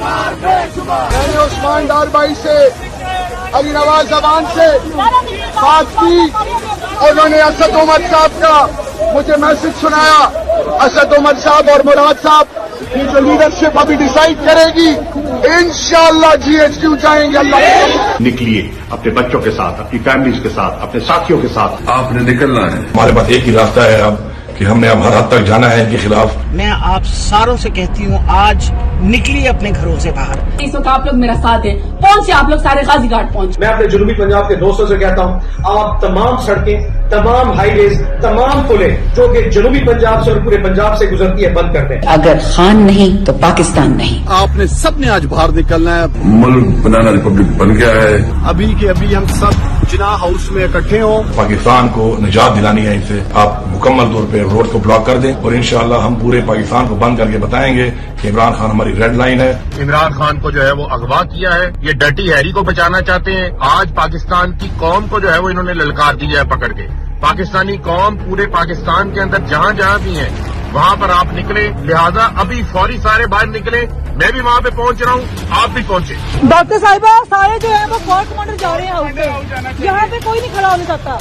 میں نے عثمان ڈار بھائی سے علی نواز زبان سے بات کی، انہوں نے اسد عمر صاحب کا مجھے میسج سنایا. اسد عمر صاحب اور مراد صاحب کی جو لیڈرشپ ابھی ڈیسائیڈ کرے گی، انشاءاللہ جی ایچ کیو جائیں گے. اللہ نکلیے اپنے بچوں کے ساتھ، اپنی فیملیز کے ساتھ، اپنے ساتھیوں کے ساتھ. آپ نے نکلنا ہے. ہمارے پاس ایک ہی راستہ ہے اب کہ ہم نے اب ہر حد تک جانا ہے ان کے خلاف. میں آپ ساروں سے کہتی ہوں آج نکلیے اپنے گھروں سے باہر. اس وقت آپ لوگ میرا ساتھ دیں، پہنچے آپ لوگ سارے غازی گھاٹ پہنچے. میں اپنے جنوبی پنجاب کے دوستوں سے کہتا ہوں، آپ تمام سڑکیں، تمام ہائی ویز، تمام پلیں جو کہ جنوبی پنجاب سے اور پورے پنجاب سے گزرتی ہے بند کر دیں. اگر خان نہیں تو پاکستان نہیں. آپ نے سب نے آج باہر نکلنا ہے. ملک بنانا ریپبلک بن گیا ہے. ابھی کے ابھی ہم سب جناح ہاؤس میں اکٹھے ہوں. پاکستان کو نجات دلانی ہے ان سے. آپ مکمل طور پہ روڈ کو بلاک کر دیں اور انشاءاللہ ہم پورے پاکستان کو بند کر کے بتائیں گے کہ عمران خان ہماری ریڈ لائن ہے. عمران خان کو جو ہے وہ اغوا کیا ہے، یہ ڈرٹی ہیری کو بچانا چاہتے ہیں. آج پاکستان کی قوم کو جو ہے وہ انہوں نے للکار دیا ہے پکڑ کے. پاکستانی قوم پورے پاکستان کے اندر جہاں جہاں بھی ہیں وہاں پر آپ نکلے، لہذا ابھی فوری سارے باہر نکلے. میں بھی وہاں پہ پہنچ رہا ہوں، آپ بھی پہنچے. ڈاکٹر صاحبہ سارے جو ہے وہ فورس کمانڈر جا رہے ہیں ہاؤس پہ. یہاں پہ کوئی نہیں کھڑا ہونا چاہتا،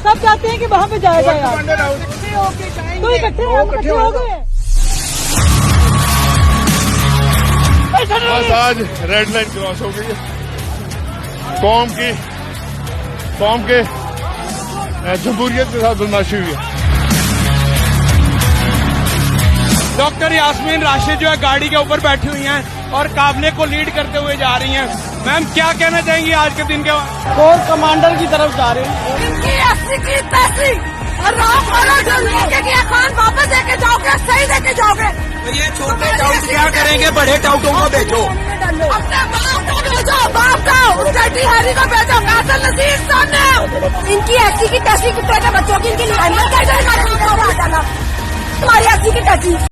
سب چاہتے ہیں کہ وہاں پہ جایا جائے. تو اکٹھے ہو گئے. بس آج ریڈ لائن کراس ہو گئی ہے. قوم کے جمہوریت کے ساتھ بدماشی ہوئی ہے. ڈاکٹر یاسمین راشد جو ہے گاڑی کے اوپر بیٹھی ہوئی ہیں اور قافلے کو لیڈ کرتے ہوئے جا رہی ہیں. میم کیا کہنا چاہیں گی آج کے دن کے کور کمانڈر کی طرف جا رہے ہیں. خان واپس دے کے جاؤ گے، صحیح دے کے جاؤ گے. یہ چھوٹے ٹاؤٹ کیا کریں گے، بڑے ٹاؤٹوں کو بیچو. اپنے باپ کو بھیجو، باپ کا اس ڈرٹی ہیری کو بھیجو. قاتل نذیر سامنے ان کی ایسی کی تیسی کتے کے بچوں کی ان کی لڑائی تمہاری ایسی کی تیسی.